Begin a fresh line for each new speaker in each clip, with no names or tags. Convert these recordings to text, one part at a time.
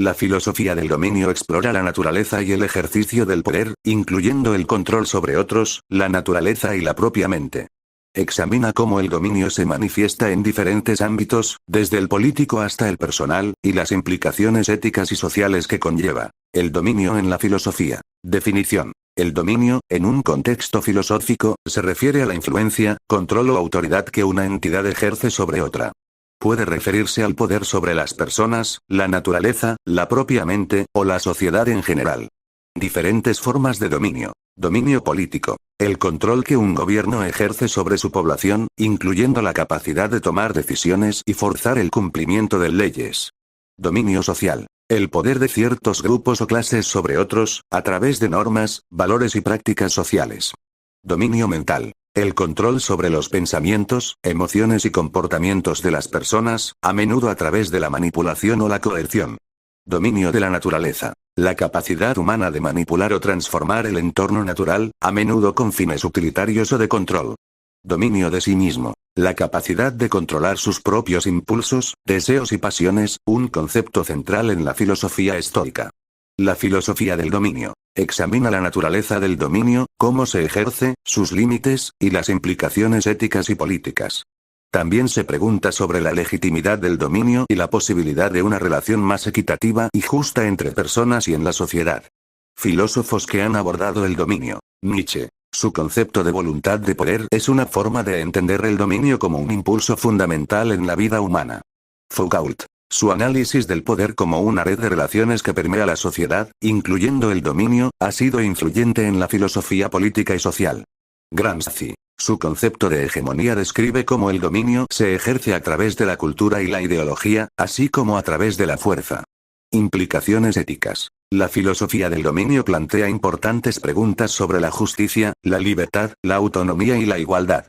La filosofía del dominio explora la naturaleza y el ejercicio del poder, incluyendo el control sobre otros, la naturaleza y la propia mente. Examina cómo el dominio se manifiesta en diferentes ámbitos, desde el político hasta el personal, y las implicaciones éticas y sociales que conlleva. El dominio en la filosofía. Definición. El dominio, en un contexto filosófico, se refiere a la influencia, control o autoridad que una entidad ejerce sobre otra. Puede referirse al poder sobre las personas, la naturaleza, la propia mente, o la sociedad en general. Diferentes formas de dominio. Dominio político. El control que un gobierno ejerce sobre su población, incluyendo la capacidad de tomar decisiones y forzar el cumplimiento de leyes. Dominio social. El poder de ciertos grupos o clases sobre otros, a través de normas, valores y prácticas sociales. Dominio mental. El control sobre los pensamientos, emociones y comportamientos de las personas, a menudo a través de la manipulación o la coerción. Dominio de la naturaleza. La capacidad humana de manipular o transformar el entorno natural, a menudo con fines utilitarios o de control. Dominio de sí mismo. La capacidad de controlar sus propios impulsos, deseos y pasiones, un concepto central en la filosofía estoica. La filosofía del dominio. Examina la naturaleza del dominio, cómo se ejerce, sus límites, y las implicaciones éticas y políticas. También se pregunta sobre la legitimidad del dominio y la posibilidad de una relación más equitativa y justa entre personas y en la sociedad. Filósofos que han abordado el dominio. Nietzsche. Su concepto de voluntad de poder es una forma de entender el dominio como un impulso fundamental en la vida humana. Foucault. Su análisis del poder como una red de relaciones que permea la sociedad, incluyendo el dominio, ha sido influyente en la filosofía política y social. Gramsci. Su concepto de hegemonía describe cómo el dominio se ejerce a través de la cultura y la ideología, así como a través de la fuerza. Implicaciones éticas. La filosofía del dominio plantea importantes preguntas sobre la justicia, la libertad, la autonomía y la igualdad.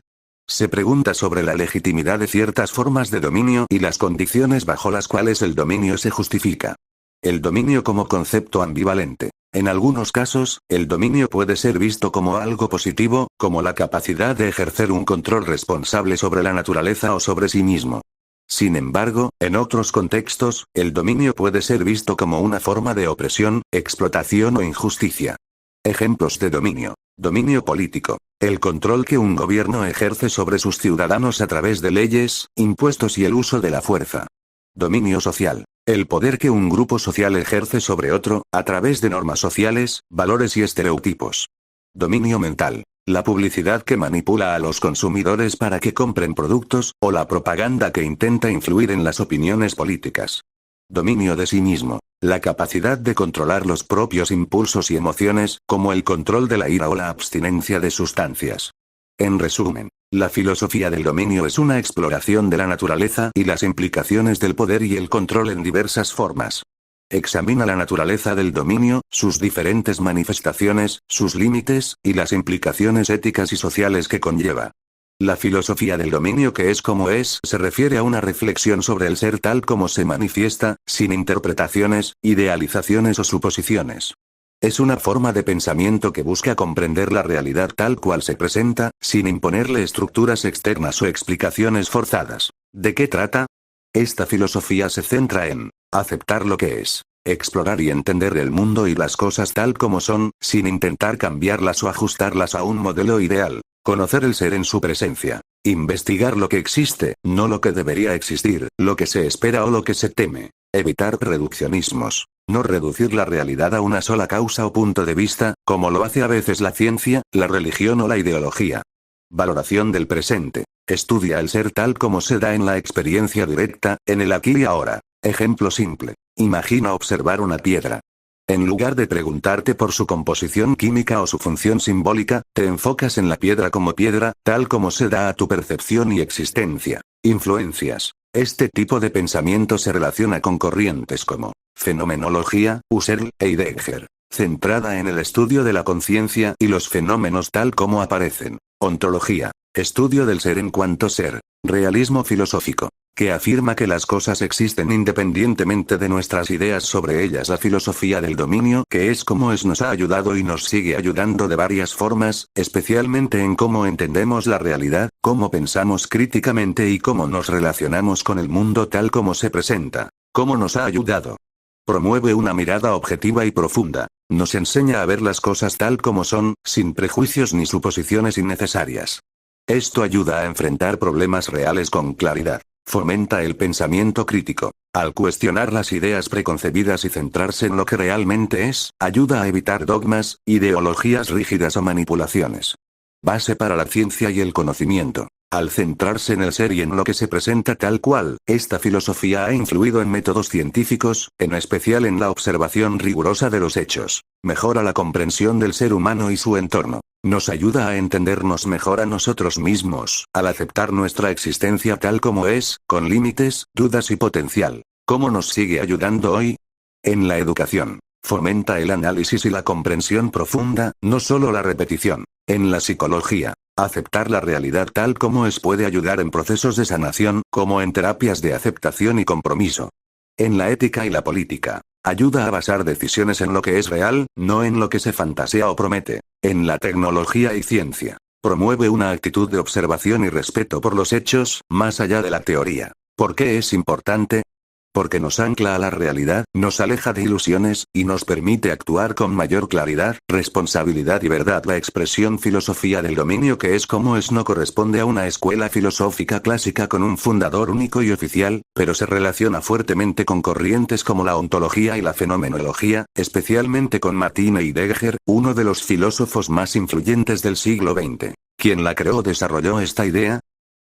Se pregunta sobre la legitimidad de ciertas formas de dominio y las condiciones bajo las cuales el dominio se justifica. El dominio como concepto ambivalente. En algunos casos, el dominio puede ser visto como algo positivo, como la capacidad de ejercer un control responsable sobre la naturaleza o sobre sí mismo. Sin embargo, en otros contextos, el dominio puede ser visto como una forma de opresión, explotación o injusticia. Ejemplos de dominio. Dominio político. El control que un gobierno ejerce sobre sus ciudadanos a través de leyes, impuestos y el uso de la fuerza. Dominio social. El poder que un grupo social ejerce sobre otro, a través de normas sociales, valores y estereotipos. Dominio mental. La publicidad que manipula a los consumidores para que compren productos, o la propaganda que intenta influir en las opiniones políticas. Dominio de sí mismo. La capacidad de controlar los propios impulsos y emociones, como el control de la ira o la abstinencia de sustancias. En resumen, la filosofía del dominio es una exploración de la naturaleza y las implicaciones del poder y el control en diversas formas. Examina la naturaleza del dominio, sus diferentes manifestaciones, sus límites, y las implicaciones éticas y sociales que conlleva. La filosofía del dominio que es como es se refiere a una reflexión sobre el ser tal como se manifiesta, sin interpretaciones, idealizaciones o suposiciones. Es una forma de pensamiento que busca comprender la realidad tal cual se presenta, sin imponerle estructuras externas o explicaciones forzadas. ¿De qué trata? Esta filosofía se centra en aceptar lo que es, explorar y entender el mundo y las cosas tal como son, sin intentar cambiarlas o ajustarlas a un modelo ideal, conocer el ser en su presencia, investigar lo que existe, no lo que debería existir, lo que se espera o lo que se teme, evitar reduccionismos, no reducir la realidad a una sola causa o punto de vista, como lo hace a veces la ciencia, la religión o la ideología. Valoración del presente. Estudia el ser tal como se da en la experiencia directa, en el aquí y ahora. Ejemplo simple. Imagina observar una piedra. En lugar de preguntarte por su composición química o su función simbólica, te enfocas en la piedra como piedra, tal como se da a tu percepción y existencia. Influencias. Este tipo de pensamiento se relaciona con corrientes como fenomenología, Husserl, e Heidegger, centrada en el estudio de la conciencia y los fenómenos tal como aparecen. Ontología. Estudio del ser en cuanto ser. Realismo filosófico, que afirma que las cosas existen independientemente de nuestras ideas sobre ellas. La filosofía del dominio, que es como es, nos ha ayudado y nos sigue ayudando de varias formas, especialmente en cómo entendemos la realidad, cómo pensamos críticamente y cómo nos relacionamos con el mundo tal como se presenta. ¿Cómo nos ha ayudado? Promueve una mirada objetiva y profunda. Nos enseña a ver las cosas tal como son, sin prejuicios ni suposiciones innecesarias. Esto ayuda a enfrentar problemas reales con claridad. Fomenta el pensamiento crítico. Al cuestionar las ideas preconcebidas y centrarse en lo que realmente es, ayuda a evitar dogmas, ideologías rígidas o manipulaciones. Base para la ciencia y el conocimiento. Al centrarse en el ser y en lo que se presenta tal cual, esta filosofía ha influido en métodos científicos, en especial en la observación rigurosa de los hechos. Mejora la comprensión del ser humano y su entorno. Nos ayuda a entendernos mejor a nosotros mismos, al aceptar nuestra existencia tal como es, con límites, dudas y potencial. ¿Cómo nos sigue ayudando hoy? En la educación. Fomenta el análisis y la comprensión profunda, no solo la repetición. En la psicología. Aceptar la realidad tal como es puede ayudar en procesos de sanación, como en terapias de aceptación y compromiso. En la ética y la política. Ayuda a basar decisiones en lo que es real, no en lo que se fantasea o promete. En la tecnología y ciencia. Promueve una actitud de observación y respeto por los hechos, más allá de la teoría. ¿Por qué es importante? Porque nos ancla a la realidad, nos aleja de ilusiones, y nos permite actuar con mayor claridad, responsabilidad y verdad. La expresión filosofía del dominio que es como es no corresponde a una escuela filosófica clásica con un fundador único y oficial, pero se relaciona fuertemente con corrientes como la ontología y la fenomenología, especialmente con Martin Heidegger, uno de los filósofos más influyentes del siglo XX. ¿Quién la creó o desarrolló esta idea?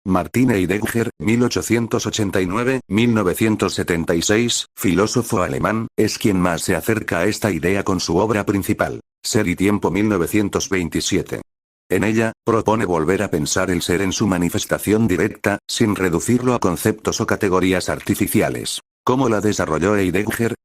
Martin Heidegger, 1889-1976, filósofo alemán, es quien más se acerca a esta idea con su obra principal, Ser y Tiempo 1927. En ella, propone volver a pensar el ser en su manifestación directa, sin reducirlo a conceptos o categorías artificiales. ¿Cómo la desarrolló Heidegger?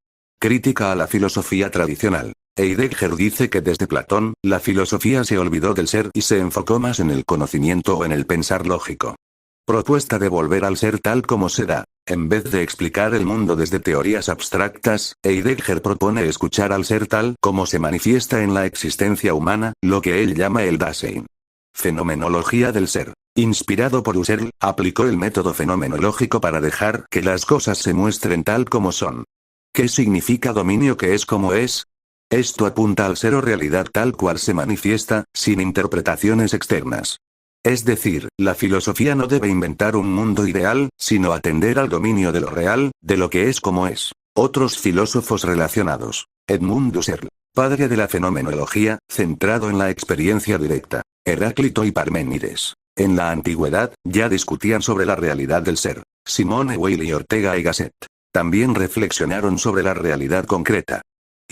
Crítica a la filosofía tradicional. Heidegger dice que desde Platón, la filosofía se olvidó del ser y se enfocó más en el conocimiento o en el pensar lógico. Propuesta de volver al ser tal como se da. En vez de explicar el mundo desde teorías abstractas, Heidegger propone escuchar al ser tal como se manifiesta en la existencia humana, lo que él llama el Dasein. Fenomenología del ser. Inspirado por Husserl, aplicó el método fenomenológico para dejar que las cosas se muestren tal como son. ¿Qué significa dominio que es como es? Esto apunta al ser o realidad tal cual se manifiesta, sin interpretaciones externas. Es decir, la filosofía no debe inventar un mundo ideal, sino atender al dominio de lo real, de lo que es como es. Otros filósofos relacionados. Edmund Husserl, padre de la fenomenología, centrado en la experiencia directa. Heráclito y Parménides. En la antigüedad, ya discutían sobre la realidad del ser. Simone Weil y Ortega y Gasset. También reflexionaron sobre la realidad concreta.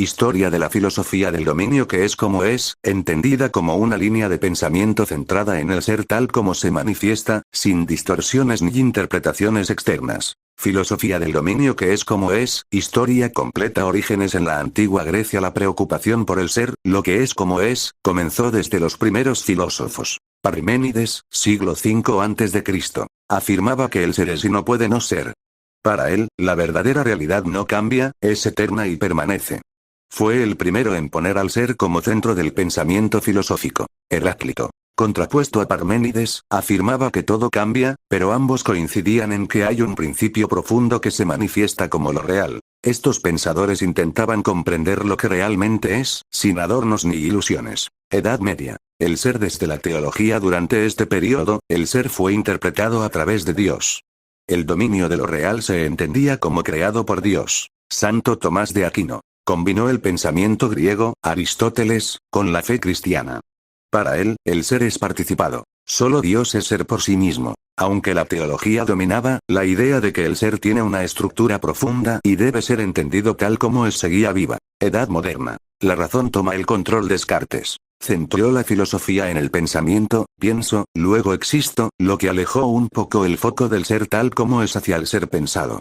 Historia de la filosofía del dominio que es como es, entendida como una línea de pensamiento centrada en el ser tal como se manifiesta, sin distorsiones ni interpretaciones externas. Filosofía del dominio que es como es, historia completa. Orígenes en la antigua Grecia. La preocupación por el ser, lo que es como es, comenzó desde los primeros filósofos. Parménides, siglo V a.C., afirmaba que el ser es y no puede no ser. Para él, la verdadera realidad no cambia, es eterna y permanece. Fue el primero en poner al ser como centro del pensamiento filosófico. Heráclito, contrapuesto a Parménides, afirmaba que todo cambia, pero ambos coincidían en que hay un principio profundo que se manifiesta como lo real. Estos pensadores intentaban comprender lo que realmente es, sin adornos ni ilusiones. Edad Media. El ser desde la teología. Durante este periodo, el ser fue interpretado a través de Dios. El dominio de lo real se entendía como creado por Dios. Santo Tomás de Aquino combinó el pensamiento griego, Aristóteles, con la fe cristiana. Para él, el ser es participado. Solo Dios es ser por sí mismo. Aunque la teología dominaba, la idea de que el ser tiene una estructura profunda y debe ser entendido tal como es seguía viva. Edad Moderna. La razón toma el control. Descartes centró la filosofía en el pensamiento, pienso, luego existo, lo que alejó un poco el foco del ser tal como es hacia el ser pensado.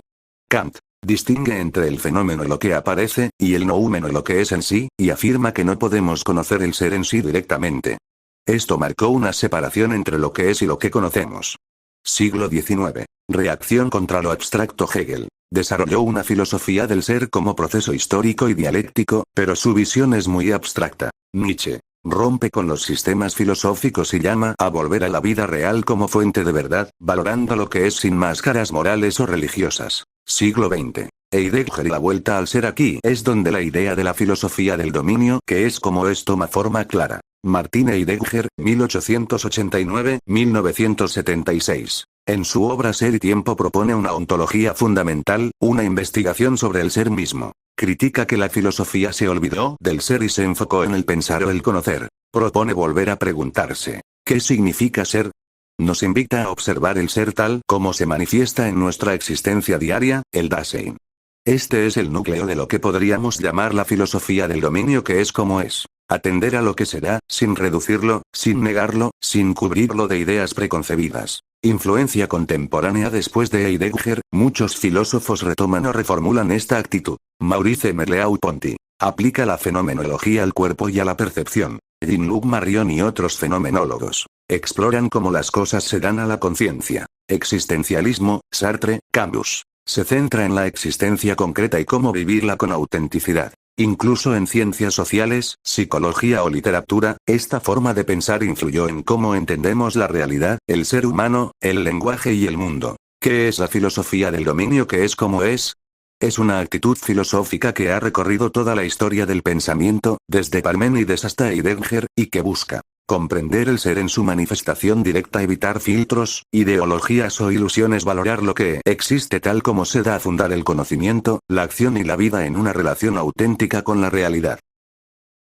Kant distingue entre el fenómeno lo que aparece, y el noúmeno lo que es en sí, y afirma que no podemos conocer el ser en sí directamente. Esto marcó una separación entre lo que es y lo que conocemos. Siglo XIX. Reacción contra lo abstracto. Hegel desarrolló una filosofía del ser como proceso histórico y dialéctico, pero su visión es muy abstracta. Nietzsche rompe con los sistemas filosóficos y llama a volver a la vida real como fuente de verdad, valorando lo que es sin máscaras morales o religiosas. Siglo XX. Heidegger y la vuelta al ser aquí es donde la idea de la filosofía del dominio que es como es toma forma clara. Martin Heidegger, 1889-1976. En su obra Ser y Tiempo propone una ontología fundamental, una investigación sobre el ser mismo. Critica que la filosofía se olvidó del ser y se enfocó en el pensar o el conocer. Propone volver a preguntarse, ¿qué significa ser? Nos invita a observar el ser tal como se manifiesta en nuestra existencia diaria, el Dasein. Este es el núcleo de lo que podríamos llamar la filosofía del dominio que es como es. Atender a lo que será, sin reducirlo, sin negarlo, sin cubrirlo de ideas preconcebidas. Influencia contemporánea. Después de Heidegger, muchos filósofos retoman o reformulan esta actitud. Maurice Merleau-Ponty aplica la fenomenología al cuerpo y a la percepción. Jean-Luc Marion y otros fenomenólogos exploran cómo las cosas se dan a la conciencia. Existencialismo, Sartre, Camus. Se centra en la existencia concreta y cómo vivirla con autenticidad. Incluso en ciencias sociales, psicología o literatura, esta forma de pensar influyó en cómo entendemos la realidad, el ser humano, el lenguaje y el mundo. ¿Qué es la filosofía del dominio que es como es? Es una actitud filosófica que ha recorrido toda la historia del pensamiento, desde Parménides hasta Heidegger, y que busca comprender el ser en su manifestación directa, evitar filtros, ideologías o ilusiones, valorar lo que existe tal como se da, fundar el conocimiento, la acción y la vida en una relación auténtica con la realidad.